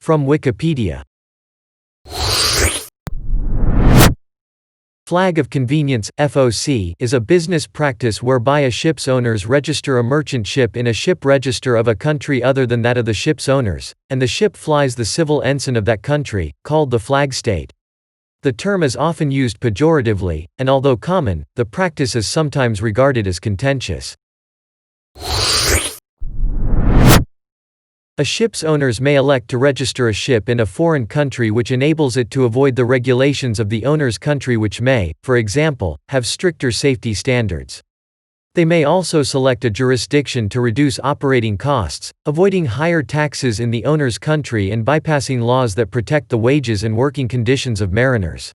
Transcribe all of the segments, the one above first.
From Wikipedia. Flag of Convenience (FOC) is a business practice whereby a ship's owners register a merchant ship in a ship register of a country other than that of the ship's owners, and the ship flies the civil ensign of that country, called the flag state. The term is often used pejoratively, and although common, the practice is sometimes regarded as contentious. A ship's owners may elect to register a ship in a foreign country which enables it to avoid the regulations of the owner's country, which may, for example, have stricter safety standards. They may also select a jurisdiction to reduce operating costs, avoiding higher taxes in the owner's country and bypassing laws that protect the wages and working conditions of mariners.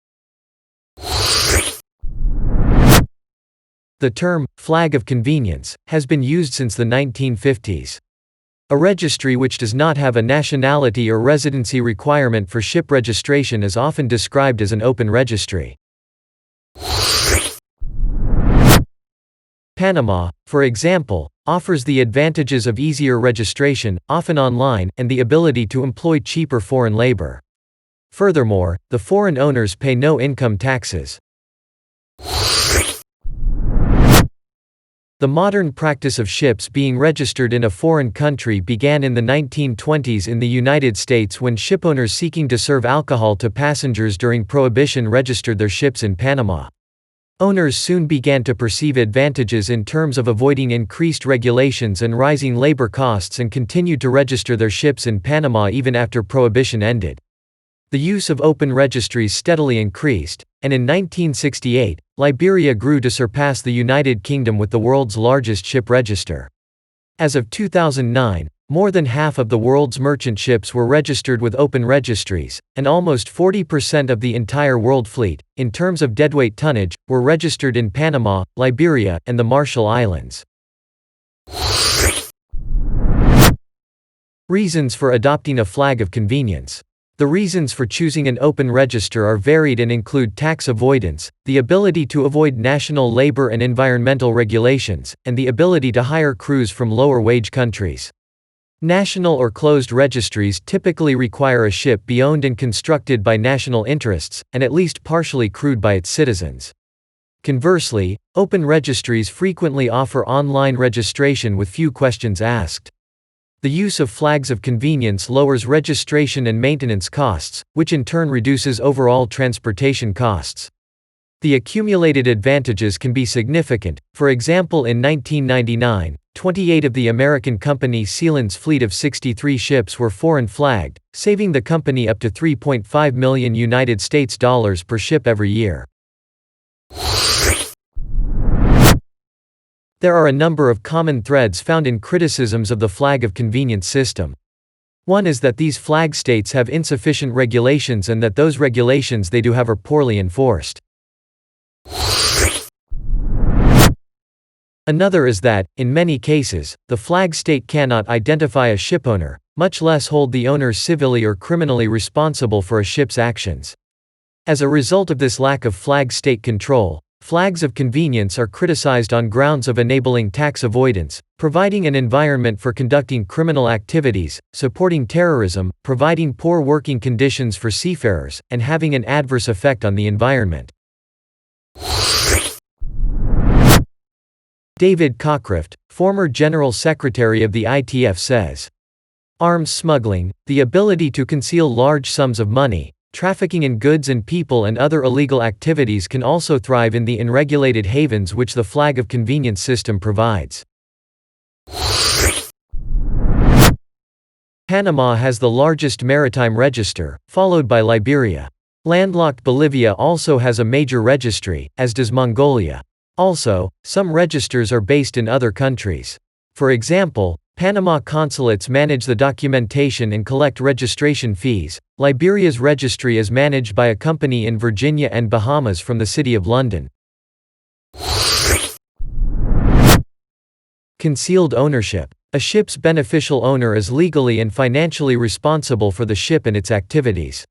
The term, flag of convenience, has been used since the 1950s. A registry which does not have a nationality or residency requirement for ship registration is often described as an open registry. Panama, for example, offers the advantages of easier registration, often online, and the ability to employ cheaper foreign labor. Furthermore, the foreign owners pay no income taxes. The modern practice of ships being registered in a foreign country began in the 1920s in the United States when shipowners seeking to serve alcohol to passengers during Prohibition registered their ships in Panama. Owners soon began to perceive advantages in terms of avoiding increased regulations and rising labor costs and continued to register their ships in Panama even after Prohibition ended. The use of open registries steadily increased, and in 1968, Liberia grew to surpass the United Kingdom with the world's largest ship register. As of 2009, more than half of the world's merchant ships were registered with open registries, and almost 40% of the entire world fleet, in terms of deadweight tonnage, were registered in Panama, Liberia, and the Marshall Islands. Reasons for adopting a flag of convenience. The reasons for choosing an open register are varied and include tax avoidance, the ability to avoid national labor and environmental regulations, and the ability to hire crews from lower-wage countries. National or closed registries typically require a ship be owned and constructed by national interests, and at least partially crewed by its citizens. Conversely, open registries frequently offer online registration with few questions asked. The use of flags of convenience lowers registration and maintenance costs, which in turn reduces overall transportation costs. The accumulated advantages can be significant. For example, in 1999, 28 of the American company Sealand's fleet of 63 ships were foreign flagged, saving the company up to $3.5 million per ship every year. There are a number of common threads found in criticisms of the flag of convenience system. One is that these flag states have insufficient regulations and that those regulations they do have are poorly enforced. Another is that, in many cases, the flag state cannot identify a shipowner, much less hold the owner civilly or criminally responsible for a ship's actions. As a result of this lack of flag state control, flags of convenience are criticized on grounds of enabling tax avoidance, providing an environment for conducting criminal activities, supporting terrorism, providing poor working conditions for seafarers, and having an adverse effect on the environment. David Cockcroft, former General Secretary of the ITF, says, "Arms smuggling, the ability to conceal large sums of money, trafficking in goods and people and other illegal activities can also thrive in the unregulated havens which the flag of convenience system provides." Panama has the largest maritime register, followed by Liberia. Landlocked Bolivia also has a major registry, as does Mongolia. Also, some registers are based in other countries. For example, Panama consulates manage the documentation and collect registration fees. Liberia's registry is managed by a company in Virginia and Bahamas from the City of London. Concealed ownership. A ship's beneficial owner is legally and financially responsible for the ship and its activities.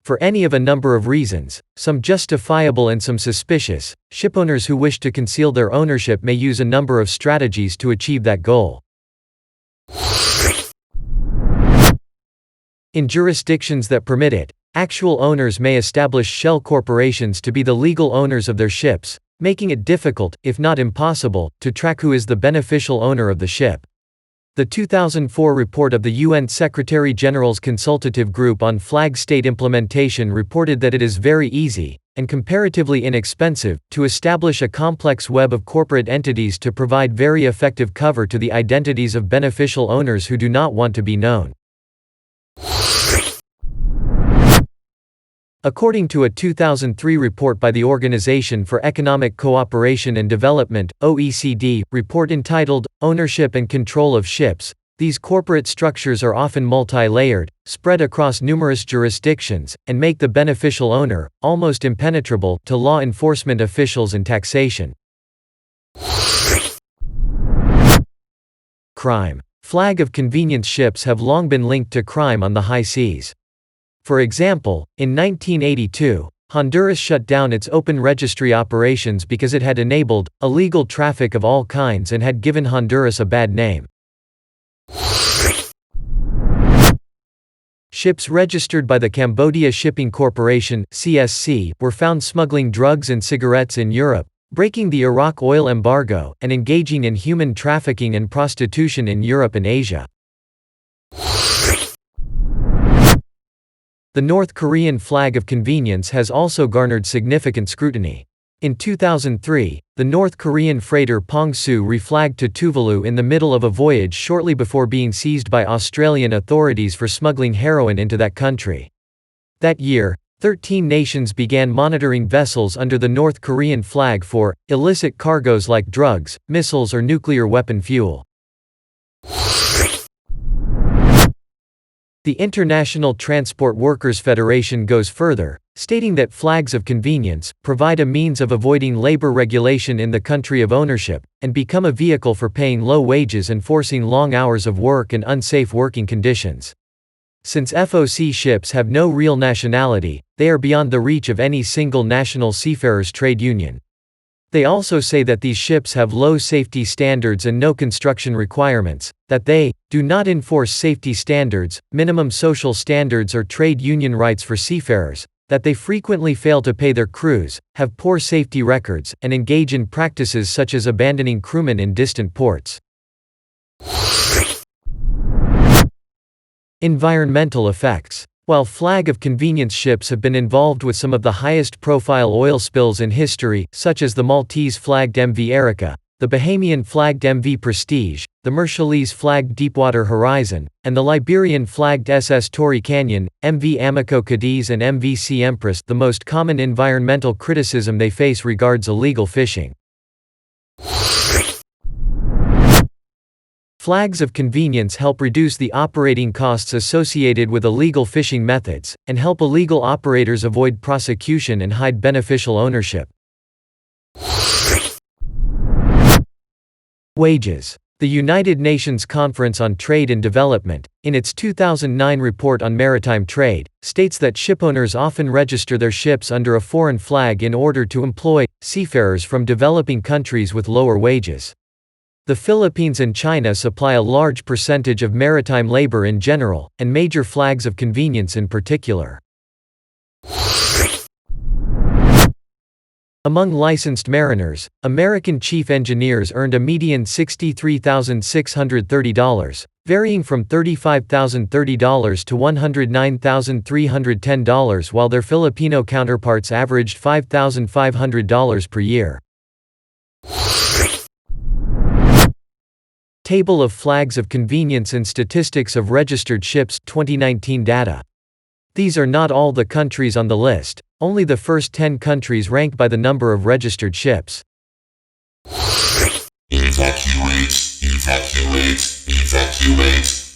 For any of a number of reasons, some justifiable and some suspicious, shipowners who wish to conceal their ownership may use a number of strategies to achieve that goal. In jurisdictions that permit it, actual owners may establish shell corporations to be the legal owners of their ships, making it difficult, if not impossible, to track who is the beneficial owner of the ship. The 2004 report of the UN Secretary-General's Consultative Group on Flag State Implementation reported that it is very easy, and comparatively inexpensive, to establish a complex web of corporate entities to provide very effective cover to the identities of beneficial owners who do not want to be known. According to a 2003 report by the Organization for Economic Cooperation and Development, OECD, report entitled, Ownership and Control of Ships, these corporate structures are often multi-layered, spread across numerous jurisdictions, and make the beneficial owner almost impenetrable to law enforcement officials and taxation. Crime. Flag of convenience ships have long been linked to crime on the high seas. For example, in 1982, Honduras shut down its open registry operations because it had enabled illegal traffic of all kinds and had given Honduras a bad name. Ships registered by the Cambodia Shipping Corporation (CSC) were found smuggling drugs and cigarettes in Europe, breaking the Iraq oil embargo, and engaging in human trafficking and prostitution in Europe and Asia. The North Korean flag of convenience has also garnered significant scrutiny. In 2003, the North Korean freighter Pongsu reflagged to Tuvalu in the middle of a voyage shortly before being seized by Australian authorities for smuggling heroin into that country. That year, 13 nations began monitoring vessels under the North Korean flag for illicit cargoes like drugs, missiles or nuclear weapon fuel. The International Transport Workers Federation goes further, stating that flags of convenience provide a means of avoiding labor regulation in the country of ownership, and become a vehicle for paying low wages and forcing long hours of work and unsafe working conditions. Since FOC ships have no real nationality, they are beyond the reach of any single national seafarers' trade union. They also say that these ships have low safety standards and no construction requirements, that they do not enforce safety standards, minimum social standards or trade union rights for seafarers, that they frequently fail to pay their crews, have poor safety records, and engage in practices such as abandoning crewmen in distant ports. Environmental effects. While flag of convenience ships have been involved with some of the highest profile oil spills in history, such as the Maltese-flagged MV Erika, the Bahamian-flagged MV Prestige, the Marshallese-flagged Deepwater Horizon, and the Liberian-flagged SS Torrey Canyon, MV Amico Cadiz and MV Sea Empress, the most common environmental criticism they face regards illegal fishing. Flags of convenience help reduce the operating costs associated with illegal fishing methods, and help illegal operators avoid prosecution and hide beneficial ownership. Wages. The United Nations Conference on Trade and Development, in its 2009 report on maritime trade, states that shipowners often register their ships under a foreign flag in order to employ seafarers from developing countries with lower wages. The Philippines and China supply a large percentage of maritime labor in general, and major flags of convenience in particular. Among licensed mariners, American chief engineers earned a median $63,630, varying from $35,030 to $109,310, while their Filipino counterparts averaged $5,500 per year. Table of flags of convenience and statistics of registered ships 2019 data. These are not all the countries on the list, only the first 10 countries rank by the number of registered ships. Evacuate, evacuate, evacuate.